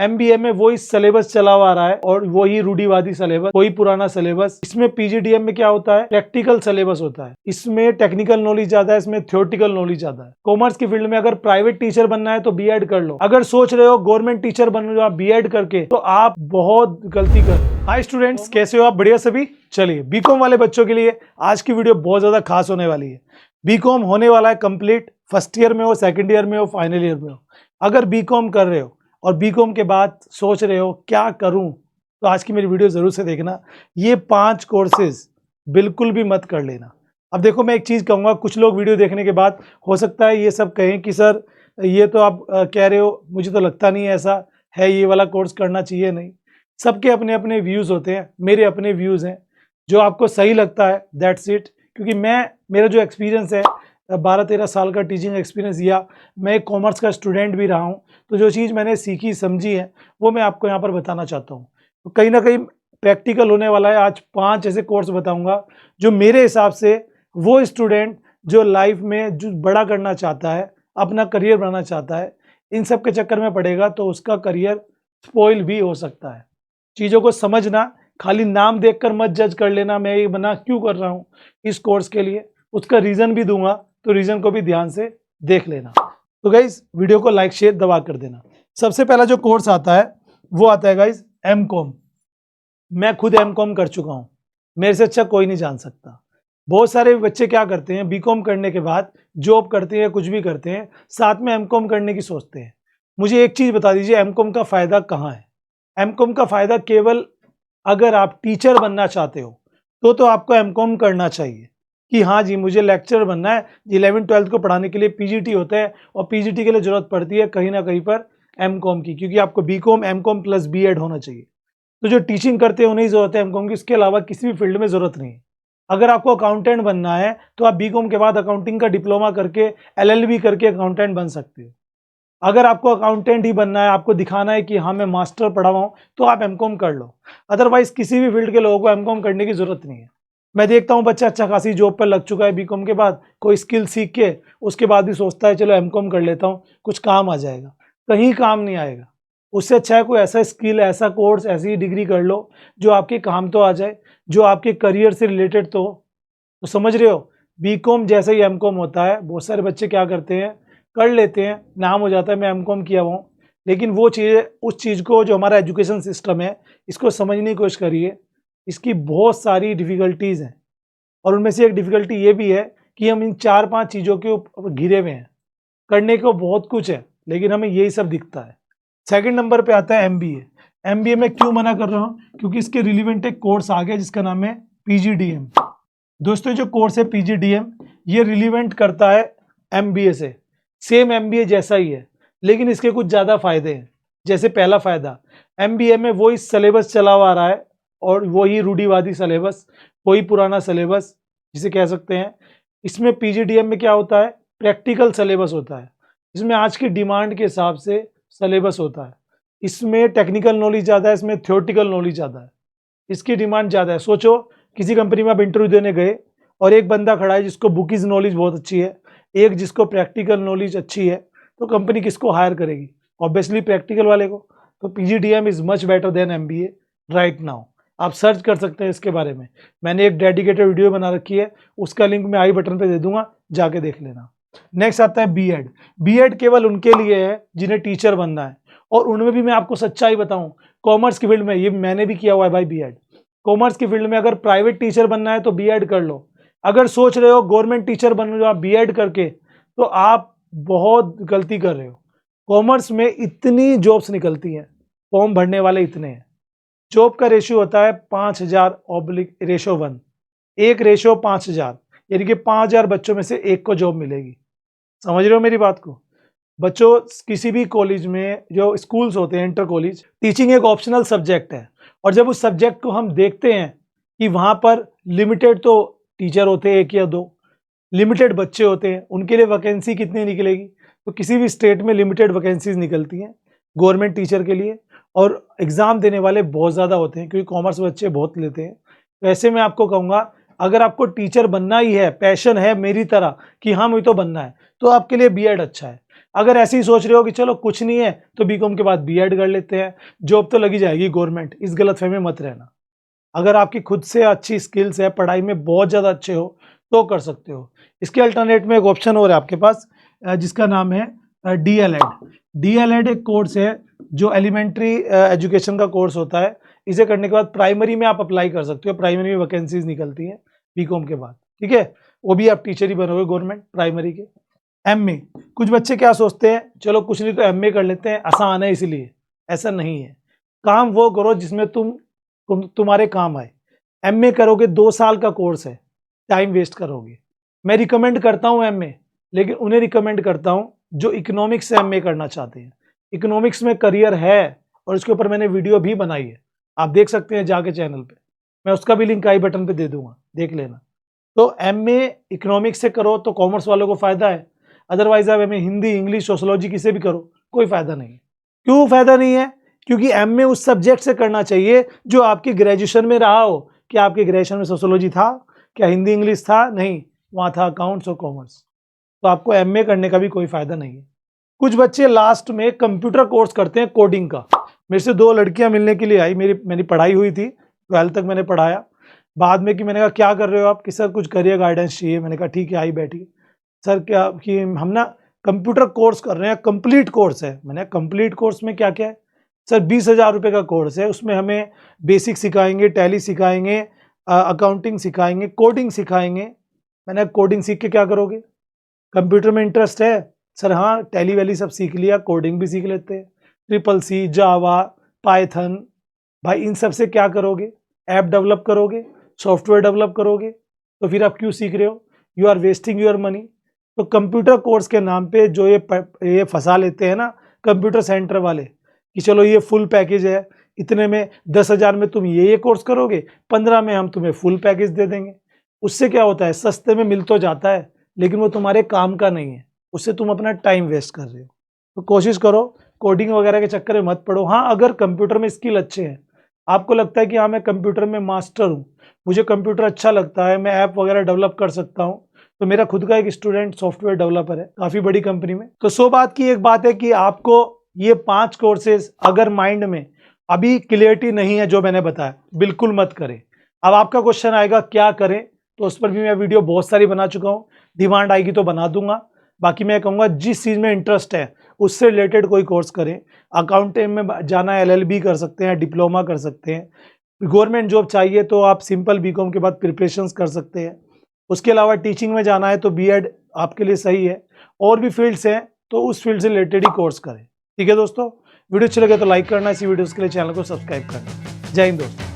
MBA में वही syllabus चला हुआ आ रहा है और वही रूढ़िवादी सिलेबस, वही पुराना सिलेबस। इसमें पीजीडीएम में क्या होता है, प्रैक्टिकल सिलेबस होता है। इसमें टेक्निकल नॉलेज ज्यादा है, इसमें थ्योरेटिकल नॉलेज ज्यादा है। कॉमर्स की फील्ड में अगर प्राइवेट टीचर बनना है तो बीएड कर लो। अगर सोच रहे हो गवर्नमेंट टीचर बन लो बीएड करके, तो आप बहुत गलती कर रहे हो। हाय स्टूडेंट्स, कैसे हो आप? बढ़िया सभी। चलिए, बीकॉम वाले बच्चों के लिए आज की वीडियो बहुत ज्यादा खास होने वाली है। बीकॉम होने वाला है कंप्लीट, फर्स्ट ईयर में हो, सेकंड ईयर में हो, फाइनल ईयर में हो। अगर बीकॉम कर रहे हो और बीकॉम के बाद सोच रहे हो क्या करूं, तो आज की मेरी वीडियो जरूर से देखना। ये 5 कोर्सेज बिल्कुल भी मत कर लेना। अब देखो, मैं एक चीज कहूंगा, कुछ लोग वीडियो देखने के बाद हो सकता है ये सब कहें कि सर ये तो आप कह रहे हो, मुझे तो लगता नहीं है ऐसा है, ये वाला कोर्स करना चाहिए। नहीं, सबके अपने अपने व्यूज होते हैं, मेरे अपने व्यूज हैं। जो आपको सही लगता है दैट्स इट। क्योंकि मेरा जो एक्सपीरियंस है 12-13 साल का टीचिंग एक्सपीरियंस, या मैं एक कॉमर्स का स्टूडेंट भी रहा हूँ, तो जो चीज़ मैंने सीखी समझी है वो मैं आपको यहाँ पर बताना चाहता हूँ। तो कहीं ना कहीं प्रैक्टिकल होने वाला है। आज 5 ऐसे कोर्स बताऊंगा जो मेरे हिसाब से वो स्टूडेंट जो लाइफ में जो बड़ा करना चाहता है, अपना करियर बनाना चाहता है, इन सब के चक्कर में पड़ेगा तो उसका करियर स्पॉइल भी हो सकता है। चीज़ों को समझना, खाली नाम देखकर मत जज कर लेना मैं ये बना क्यों कर रहा हूँ इस कोर्स के लिए, उसका रीज़न भी दूंगा, तो रीज़न को भी ध्यान से देख लेना। तो गाइज वीडियो को लाइक शेयर दबा कर देना। सबसे पहला जो कोर्स आता है वो आता है गाइज एमकॉम। मैं खुद एमकॉम कर चुका हूँ, मेरे से अच्छा कोई नहीं जान सकता। बहुत सारे बच्चे क्या करते हैं, बीकॉम करने के बाद जॉब करते हैं, कुछ भी करते हैं, साथ में एमकॉम करने की सोचते हैं। मुझे एक चीज़ बता दीजिए, एमकॉम का फ़ायदा कहाँ है? एमकॉम का फ़ायदा केवल अगर आप टीचर बनना चाहते हो तो आपको एमकॉम करना चाहिए कि हाँ जी मुझे लेक्चरर बनना है। 11वीं-12वीं को पढ़ाने के लिए पीजीटी होता है, और पीजीटी के लिए ज़रूरत पड़ती है कहीं ना कहीं पर एमकॉम की, क्योंकि आपको बीकॉम एमकॉम प्लस बीएड होना चाहिए। तो जो टीचिंग करते हैं उन्हें ज़रूरत है एमकॉम की, इसके अलावा किसी भी फील्ड में ज़रूरत नहीं है। अगर आपको अकाउंटेंट बनना है तो आप बीकॉम के बाद अकाउंटिंग का डिप्लोमा करके एलएलबी करके अकाउंटेंट बन सकते हो। अगर आपको अकाउंटेंट ही बनना है, आपको दिखाना है कि हाँ मैं मास्टर पढ़ा हुआ हूँ, तो आप एमकॉम कर लो। अदरवाइज किसी भी फील्ड के लोगों को एमकॉम करने की जरूरत नहीं है। मैं देखता हूँ बच्चा अच्छा खासी जॉब पर लग चुका है बीकॉम के बाद, कोई स्किल सीख के उसके बाद भी सोचता है चलो एमकॉम कर लेता हूँ, कुछ काम आ जाएगा। कहीं काम नहीं आएगा। उससे अच्छा है कोई ऐसा स्किल, ऐसा कोर्स, ऐसी डिग्री कर लो जो आपके काम तो आ जाए, जो आपके करियर से रिलेटेड तो हो। तो समझ रहे हो, बीकॉम जैसे ही एमकॉम होता है, बहुत सारे बच्चे क्या करते हैं, कर लेते हैं, नाम हो जाता है मैं एमकॉम किया हुआ हूँ, लेकिन वो चीज़, उस चीज़ को जो हमारा एजुकेशन सिस्टम है इसको समझने की कोशिश करिए। इसकी बहुत सारी डिफ़िकल्टीज़ हैं, और उनमें से एक डिफ़िकल्टी ये भी है कि हम इन 4-5 चीज़ों के ऊपर घिरे हुए हैं। करने को बहुत कुछ है, लेकिन हमें यही सब दिखता है। सेकंड नंबर पे आता है एमबीए। एमबीए में क्यों मना कर रहा हूँ? क्योंकि इसके रिलेवेंट एक कोर्स आ गया जिसका नाम है पीजीडीएम। दोस्तों, जो कोर्स है पीजीडीएम, ये रिलेवेंट करता है एमबीए से, सेम एमबीए जैसा ही है, लेकिन इसके कुछ ज़्यादा फायदे हैं। जैसे पहला फायदा, एमबीए में वही सिलेबस चला हुआ आ रहा है और वही रूढ़िवादी सिलेबस, वही पुराना सिलेबस जिसे कह सकते हैं। इसमें पीजीडीएम में क्या होता है, प्रैक्टिकल सिलेबस होता है। इसमें आज की डिमांड के हिसाब से सिलेबस होता है। इसमें टेक्निकल नॉलेज ज़्यादा है, इसमें थ्योरेटिकल नॉलेज ज़्यादा है। इसकी डिमांड ज़्यादा है। सोचो, किसी कंपनी में आप इंटरव्यू देने गए और एक बंदा खड़ा है जिसको बुकीज नॉलेज बहुत अच्छी है, एक जिसको प्रैक्टिकल नॉलेज अच्छी है, तो कंपनी किसको हायर करेगी? ऑब्वियसली प्रैक्टिकल वाले को। तो PGDM is much better than MBA right now. आप सर्च कर सकते हैं इसके बारे में, मैंने एक डेडिकेटेड वीडियो बना रखी है, उसका लिंक मैं आई बटन पे दे दूंगा, जाके देख लेना। नेक्स्ट आता है बीएड। बीएड केवल उनके लिए है जिन्हें टीचर बनना है, और उनमें भी मैं आपको सच्चाई बताऊं, कॉमर्स की फील्ड में, ये मैंने भी किया हुआ है भाई बीएड। कॉमर्स की फील्ड में अगर प्राइवेट टीचर बनना है तो बीएड कर लो। अगर सोच रहे हो गवर्नमेंट टीचर बन लो आप बीएड करके, तो आप बहुत गलती कर रहे हो। कॉमर्स में इतनी जॉब्स निकलती हैं, फॉर्म भरने वाले इतने हैं। जॉब का रेशियो होता है 5000/1, 1:5000, यानी कि 5000 बच्चों में से एक को जॉब मिलेगी। समझ रहे हो मेरी बात को? बच्चों, किसी भी कॉलेज में जो स्कूल्स होते हैं, इंटर कॉलेज, टीचिंग एक ऑप्शनल सब्जेक्ट है, और जब उस सब्जेक्ट को हम देखते हैं कि वहाँ पर लिमिटेड तो टीचर होते हैं, 1 या 2, लिमिटेड बच्चे होते हैं, उनके लिए वैकेंसी कितनी निकलेगी? तो किसी भी स्टेट में लिमिटेड वैकेंसीज निकलती हैं गवर्नमेंट टीचर के लिए, और एग्ज़ाम देने वाले बहुत ज़्यादा होते हैं क्योंकि कॉमर्स बच्चे बहुत लेते हैं। तो ऐसे में आपको कहूँगा, अगर आपको टीचर बनना ही है, पैशन है मेरी तरह कि हाँ मुझे तो बनना है, तो आपके लिए बीएड अच्छा है। अगर ऐसे ही सोच रहे हो कि चलो कुछ नहीं है तो बीकॉम के बाद बीएड कर लेते हैं, जॉब तो लगी जाएगी गवर्नमेंट, इस गलतफहमी में मत रहना। अगर आपकी खुद से अच्छी स्किल्स है, पढ़ाई में बहुत ज़्यादा अच्छे हो तो कर सकते हो। इसके अल्टरनेट में एक ऑप्शन और है आपके पास जिसका नाम है डीएलएड। डीएलएड एक कोर्स है जो एलिमेंट्री एजुकेशन का कोर्स होता है। इसे करने के बाद प्राइमरी में आप अप्लाई कर सकते हो, प्राइमरी में वैकेंसीज निकलती हैं बीकॉम के बाद, ठीक है। वो भी आप टीचर ही बनोगे गवर्नमेंट प्राइमरी के। एमए, कुछ बच्चे क्या सोचते हैं चलो कुछ नहीं तो एमए कर लेते हैं, आसान है इसलिए। ऐसा नहीं है, काम वो करो जिसमें तुम्हारे काम आए। एमए करोगे 2 साल का कोर्स है, टाइम वेस्ट करोगे। मैं रिकमेंड करता हूँ एमए, लेकिन उन्हें रिकमेंड करता हूँ जो इकोनॉमिक्स से एमए करना चाहते हैं। इकोनॉमिक्स में करियर है और इसके ऊपर मैंने वीडियो भी बनाई है, आप देख सकते हैं जाके चैनल पे, मैं उसका भी लिंक आई बटन पे दे दूंगा, देख लेना। तो एमए इकोनॉमिक्स से करो तो कॉमर्स वालों को फायदा है, अदरवाइज आप एमए हिंदी, इंग्लिश, सोशोलॉजी किसे भी करो कोई फायदा नहीं है। क्यों फायदा नहीं है? क्योंकि एमए उस सब्जेक्ट से करना चाहिए जो आपकी ग्रेजुएशन में रहा हो। क्या आपके ग्रेजुएशन में सोशोलॉजी था? क्या हिंदी इंग्लिश था? नहीं, वहाँ था अकाउंट्स और कॉमर्स। तो आपको एमए करने का भी कोई फायदा नहीं है। कुछ बच्चे लास्ट में कंप्यूटर कोर्स करते हैं कोडिंग का। मेरे से 2 लड़कियां मिलने के लिए आई, मेरी पढ़ाई हुई थी, 12th तक मैंने पढ़ाया। बाद में कि मैंने कहा क्या कर रहे हो आप, कि सर कुछ करियर गाइडेंस चाहिए। मैंने कहा ठीक है, आई बैठी। सर क्या कि हम ना कंप्यूटर कोर्स कर रहे हैं, कंप्लीट कोर्स है। मैंने कंप्लीट कोर्स में क्या क्या है? सर 20,000 रुपये का कोर्स है, उसमें हमें बेसिक सिखाएंगे, टैली सिखाएंगे, अकाउंटिंग सिखाएंगे, कोडिंग सिखाएंगे। मैंने कोडिंग सीख के क्या करोगे? कंप्यूटर में इंटरेस्ट है? सर हाँ, टैली वैली सब सीख लिया, कोडिंग भी सीख लेते हैं, CCC, जावा, पाइथन। भाई इन सब से क्या करोगे? ऐप डेवलप करोगे, सॉफ्टवेयर डेवलप करोगे। तो फिर आप क्यों सीख रहे हो? You are wasting your money. तो कंप्यूटर कोर्स के नाम पे जो ये फंसा लेते हैं ना कंप्यूटर सेंटर वाले, कि चलो ये फुल पैकेज है, इतने में 10,000 में तुम ये कोर्स करोगे, 15 में हम तुम्हें फुल पैकेज दे देंगे। उससे क्या होता है? सस्ते में मिल तो जाता है, लेकिन वो तुम्हारे काम का नहीं है, उससे तुम अपना टाइम वेस्ट कर रहे हो। तो कोशिश करो कोडिंग वगैरह के चक्कर में मत पड़ो। हाँ, अगर कंप्यूटर में स्किल अच्छे हैं, आपको लगता है कि हाँ मैं कंप्यूटर में मास्टर हूँ, मुझे कंप्यूटर अच्छा लगता है, मैं ऐप वगैरह डेवलप कर सकता हूँ। तो मेरा खुद का एक स्टूडेंट सॉफ्टवेयर डेवलपर है काफ़ी बड़ी कंपनी में। तो 100 बात की एक बात है कि आपको ये 5 कोर्सेज अगर माइंड में अभी क्लियरिटी नहीं है जो मैंने बताया, बिल्कुल मत करें। अब आपका क्वेश्चन आएगा क्या करें, तो उस पर भी मैं वीडियो बहुत सारी बना चुका हूँ, डिमांड आएगी तो बना दूंगा। बाकी मैं कहूँगा जिस चीज़ में इंटरेस्ट है उससे रिलेटेड कोई कोर्स करें। अकाउंटिंग में जाना है, LLB कर सकते हैं, डिप्लोमा कर सकते हैं। गवर्नमेंट जॉब चाहिए तो आप सिंपल बीकॉम के बाद प्रिपरेशंस कर सकते हैं। उसके अलावा टीचिंग में जाना है तो बीएड आपके लिए सही है। और भी फील्ड्स हैं तो उस फील्ड से रिलेटेड ही कोर्स करें। ठीक है दोस्तों, वीडियो अच्छी लगे तो लाइक करना, इसी वीडियोस के लिए चैनल को सब्सक्राइब करना। जय हिंद दोस्तों।